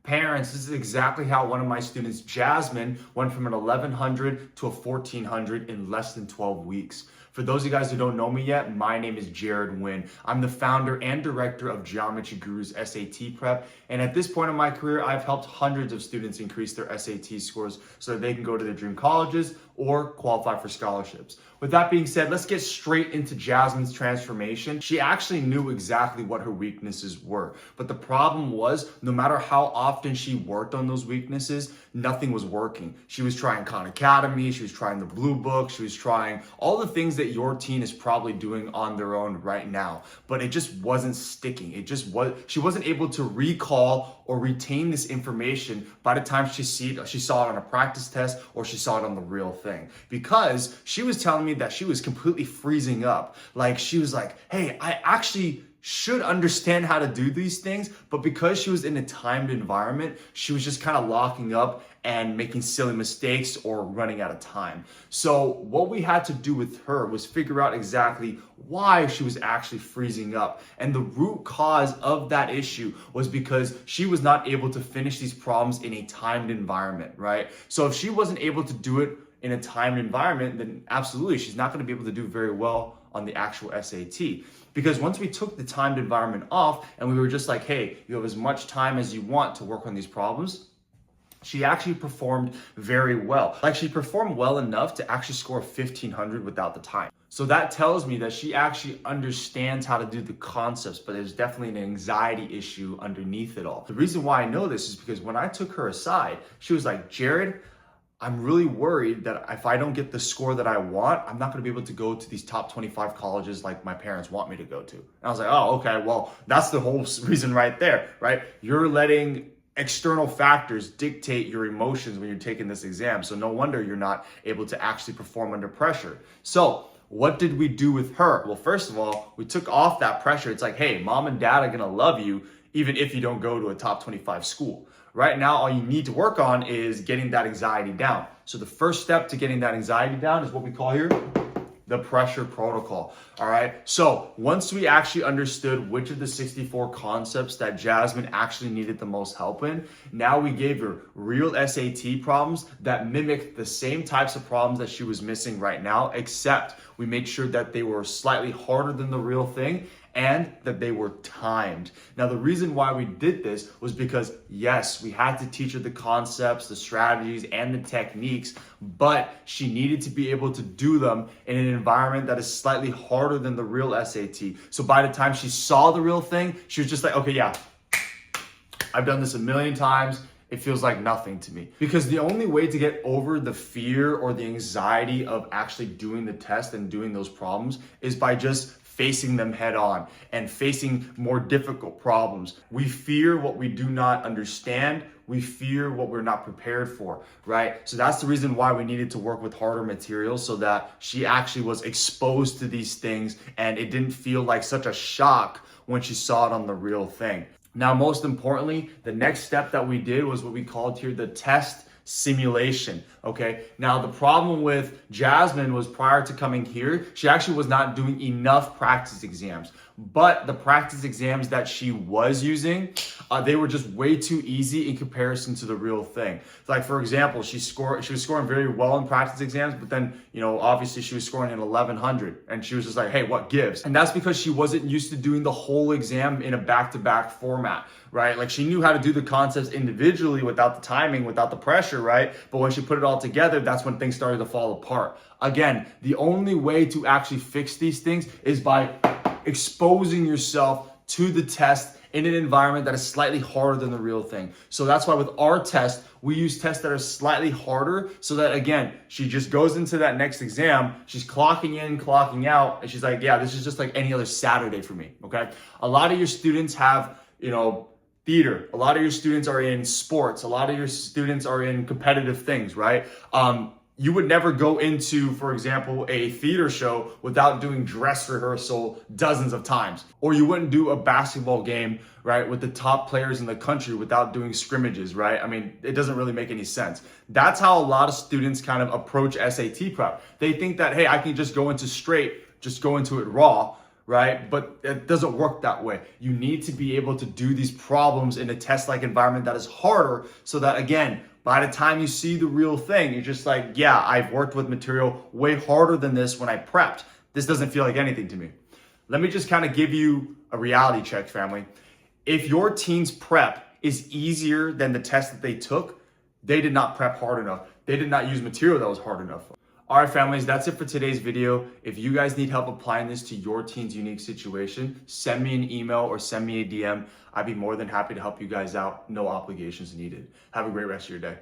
Parents, this is exactly how one of my students, Jasmine, went from an 1100 to a 1400 in less than 12 weeks. For those of you guys who don't know me yet, my name is Jared Nguyen. I'm the founder and director of Geometry Guru's SAT Prep. And at this point in my career, I've helped hundreds of students increase their SAT scores so that they can go to their dream colleges or qualify for scholarships. With that being said, let's get straight into Jasmine's transformation. She actually knew exactly what her weaknesses were. But the problem was, no matter how often she worked on those weaknesses, nothing was working. She was trying Khan Academy, she was trying the Blue Book, she was trying all the things that your teen is probably doing on their own right now. But it just wasn't sticking. She wasn't able to recall or retain this information by the time she saw it on a practice test or she saw it on the real thing. Because she was telling me that she was completely freezing up. Like she was like, hey, I actually should understand how to do these things, but because she was in a timed environment, she was just kind of locking up and making silly mistakes or running out of time. So what we had to do with her was figure out exactly why she was actually freezing up. And the root cause of that issue was because she was not able to finish these problems in a timed environment, right? So if she wasn't able to do it in a timed environment, then absolutely, she's not going to be able to do very well on the actual SAT. Because once we took the timed environment off and we were just like, hey, you have as much time as you want to work on these problems, she actually performed very well. Like she performed well enough to actually score 1500 without the time. So that tells me that she actually understands how to do the concepts, but there's definitely an anxiety issue underneath it all. The reason why I know this is because when I took her aside, she was like, Jared, I'm really worried that if I don't get the score that I want, I'm not going to be able to go to these top 25 colleges like my parents want me to go to. And I was like, oh, okay, well, that's the whole reason right there, right? You're letting external factors dictate your emotions when you're taking this exam. So no wonder you're not able to actually perform under pressure. So what did we do with her? Well, first of all, we took off that pressure. It's like, hey, mom and dad are going to love you even if you don't go to a top 25 school. Right now, all you need to work on is getting that anxiety down. So the first step to getting that anxiety down is what we call here the pressure protocol. All right. So once we actually understood which of the 64 concepts that Jasmine actually needed the most help in, now we gave her real SAT problems that mimicked the same types of problems that she was missing right now, except we made sure that they were slightly harder than the real thing and that they were timed. Now, the reason why we did this was because, yes, we had to teach her the concepts, the strategies, and the techniques, but she needed to be able to do them in an environment that is slightly harder than the real SAT. So by the time she saw the real thing, she was just like, okay, yeah, I've done this a million times. It feels like nothing to me. Because the only way to get over the fear or the anxiety of actually doing the test and doing those problems is by just facing them head on and facing more difficult problems. We fear what we do not understand. We fear what we're not prepared for, right? So that's the reason why we needed to work with harder materials so that she actually was exposed to these things and it didn't feel like such a shock when she saw it on the real thing. Now, most importantly, the next step that we did was what we called here the test simulation. Okay. Now, the problem with Jasmine was prior to coming here, she actually was not doing enough practice exams. But the practice exams that she was using, they were just way too easy in comparison to the real thing. Like, for example, she was scoring very well in practice exams, but then, obviously she was scoring an 1100 and she was just like, hey, what gives? And that's because she wasn't used to doing the whole exam in a back-to-back format, right? Like she knew how to do the concepts individually without the timing, without the pressure, right? But when she put it all together, that's when things started to fall apart. Again, the only way to actually fix these things is by exposing yourself to the test in an environment that is slightly harder than the real thing. So that's why with our test, we use tests that are slightly harder so that, again, she just goes into that next exam, she's clocking in, clocking out, and she's like, yeah, this is just like any other Saturday for me, okay? A lot of your students have, theater. A lot of your students are in sports. A lot of your students are in competitive things, right? You would never go into, for example, a theater show without doing dress rehearsal dozens of times. Or you wouldn't do a basketball game, right, with the top players in the country without doing scrimmages, right? I mean, it doesn't really make any sense. That's how a lot of students kind of approach SAT prep. They think that, hey, I can just go into it raw, right? But it doesn't work that way. You need to be able to do these problems in a test-like environment that is harder so that, again, by the time you see the real thing, you're just like, yeah, I've worked with material way harder than this when I prepped. This doesn't feel like anything to me. Let me just kind of give you a reality check, family. If your teen's prep is easier than the test that they took, they did not prep hard enough. They did not use material that was hard enough. All right, families, that's it for today's video. If you guys need help applying this to your teen's unique situation, send me an email or send me a DM. I'd be more than happy to help you guys out. No obligations needed. Have a great rest of your day.